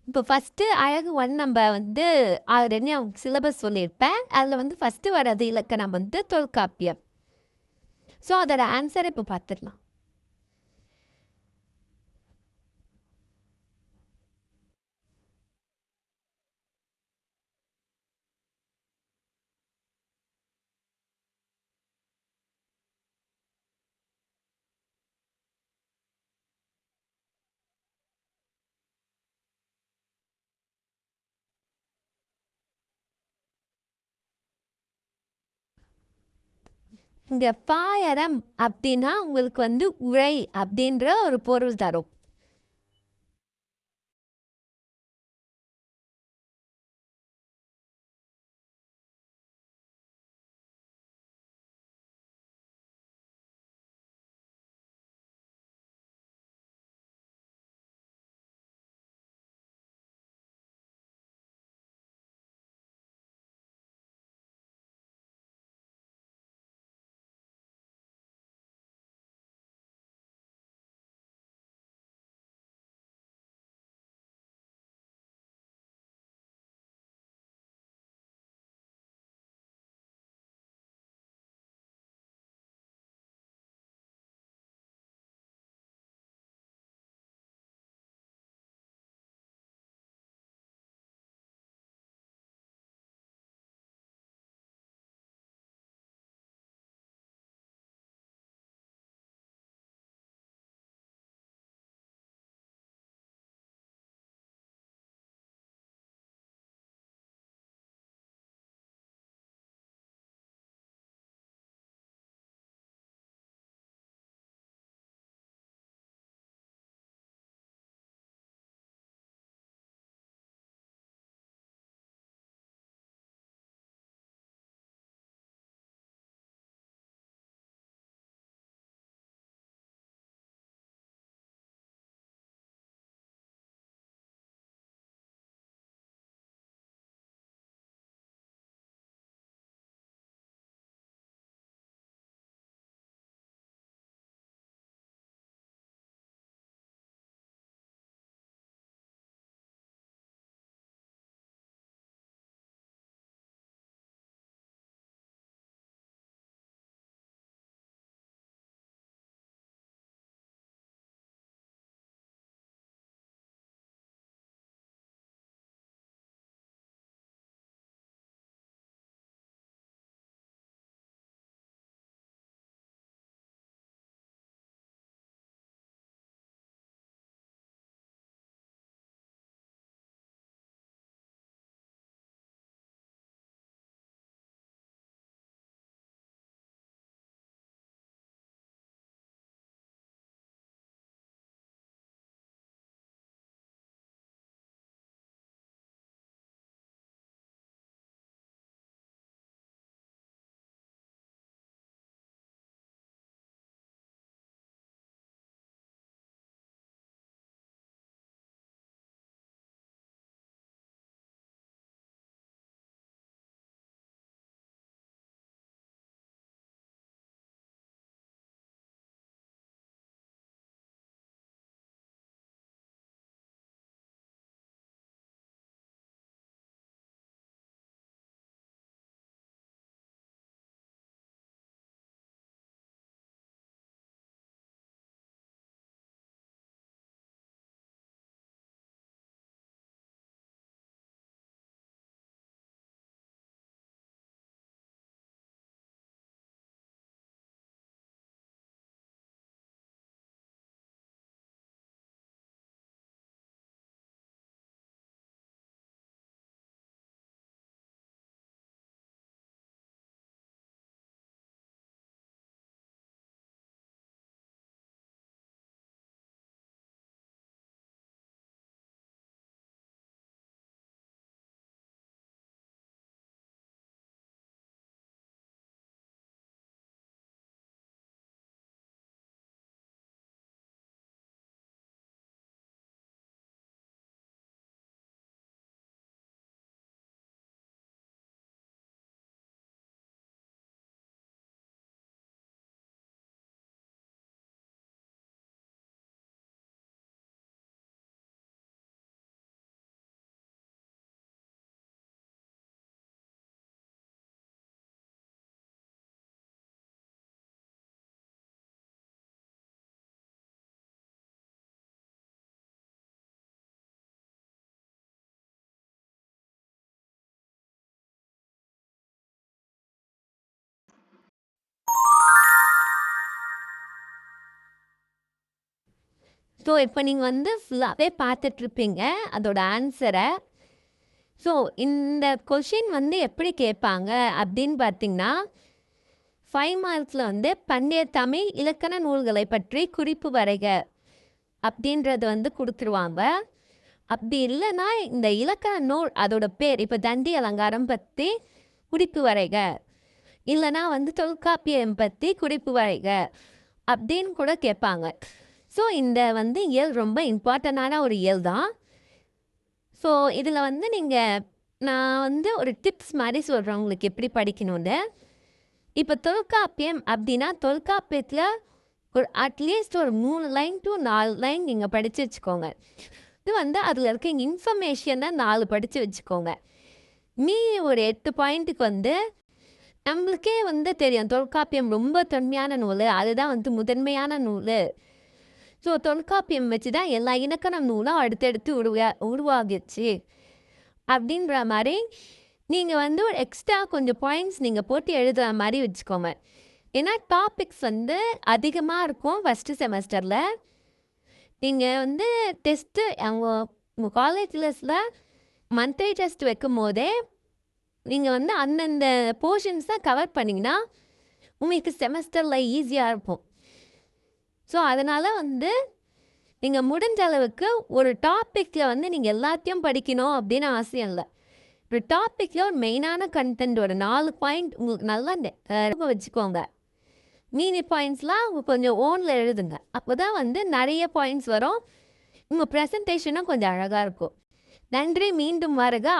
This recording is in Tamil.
இப்போ ஃபஸ்ட்டு அழகு 1 நம்ப வந்து ஆல்ரெடி சிலபஸ் சொல்லியிருப்பேன். அதில வந்து ஃபஸ்ட்டு வர்றது இலக்கணம் வந்து தொல்காப்பியம். ஸோ அதோட ஆன்சர் இப்போ பார்த்துடலாம். இங்க பாயரம் அப்படின்னா உங்களுக்கு வந்து உரை அப்படின்ற ஒரு பொருள் தரும். ஸோ இப்போ நீங்கள் வந்து ஃபுல்லாகவே பார்த்துட்ருப்பீங்க அதோட ஆன்சரை. ஸோ இந்த கொஷின் வந்து எப்படி கேட்பாங்க அப்படின்னு பார்த்தீங்கன்னா, 5 மார்க்ஸில் வந்து பண்டைய தமிழ் இலக்கண நூல்களை பற்றி குறிப்பு வரைக அப்படின்றது வந்து கொடுத்துருவாங்க. அப்படி இல்லைன்னா இந்த இலக்கண நூல் அதோட பேர், இப்போ தண்டி அலங்காரம் பற்றி குறிப்பு வரைக, இல்லைனா வந்து தொல்காப்பியம் பற்றி குறிப்பு வரைக அப்படின்னு கூட கேட்பாங்க. ஸோ இந்த வந்து இயல் ரொம்ப இம்பார்ட்டண்டான ஒரு இயல் தான். ஸோ இதில் வந்து நான் வந்து ஒரு டிப்ஸ் மாதிரி சொல்கிறேன் உங்களுக்கு எப்படி படிக்கணும்னு. இப்போ தொல்காப்பியம் அப்படின்னா தொல்காப்பியத்தில் ஒரு அட்லீஸ்ட் ஒரு 3 லைன் டு 4 லைன் நீங்கள் படித்து வச்சுக்கோங்க. இது வந்து அதில் இருக்க இன்ஃபர்மேஷனை 4 படித்து வச்சுக்கோங்க. மீதி ஒரு 8 பாயிண்ட்டுக்கு வந்து நம்மளுக்கே வந்து தெரியும் தொல்காப்பியம் ரொம்ப தொன்மையான நூல், அதுதான் வந்து முதன்மையான நூல். ஸோ தொல்காப்பியம் வச்சு தான் எல்லா இலக்கண நூலும் அடுத்தடுத்து உருவாகிடுச்சு அப்படின்ற மாதிரி நீங்கள் வந்து ஒரு எக்ஸ்ட்ரா கொஞ்சம் பாயிண்ட்ஸ் நீங்கள் போட்டு எழுதுகிற மாதிரி வச்சுக்கோங்க. ஏன்னா டாபிக்ஸ் வந்து அதிகமாக இருக்கும் ஃபஸ்ட்டு செமஸ்டரில். நீங்கள் வந்து டெஸ்ட்டு உங்கள் காலேஜில் மந்த்லி டெஸ்ட் வைக்கும் போதே நீங்கள் வந்து அந்தந்த போர்ஷன்ஸ் தான் கவர் பண்ணிங்கன்னா உங்களுக்கு செமஸ்டரில் ஈஸியாக இருக்கும். ஸோ அதனால் வந்து நீங்கள் முடிஞ்ச அளவுக்கு ஒரு டாப்பிக்கில் வந்து நீங்கள் எல்லாத்தையும் படிக்கணும் அப்படின்னு அவசியம் இல்லை. ஒரு டாப்பிக்கில் ஒரு மெயினான கண்டென்ட் ஒரு 4 பாயிண்ட் உங்களுக்கு நல்லா வச்சுக்கோங்க. மீதி பாயிண்ட்ஸ்லாம் கொஞ்சம் ஓனில் எழுதுங்க. அப்போ தான் வந்து நிறைய பாயிண்ட்ஸ் வரும். உங்கள் ப்ரெசன்டேஷனும் கொஞ்சம் அழகாக இருக்கும். நன்றி. மீண்டும் வருக.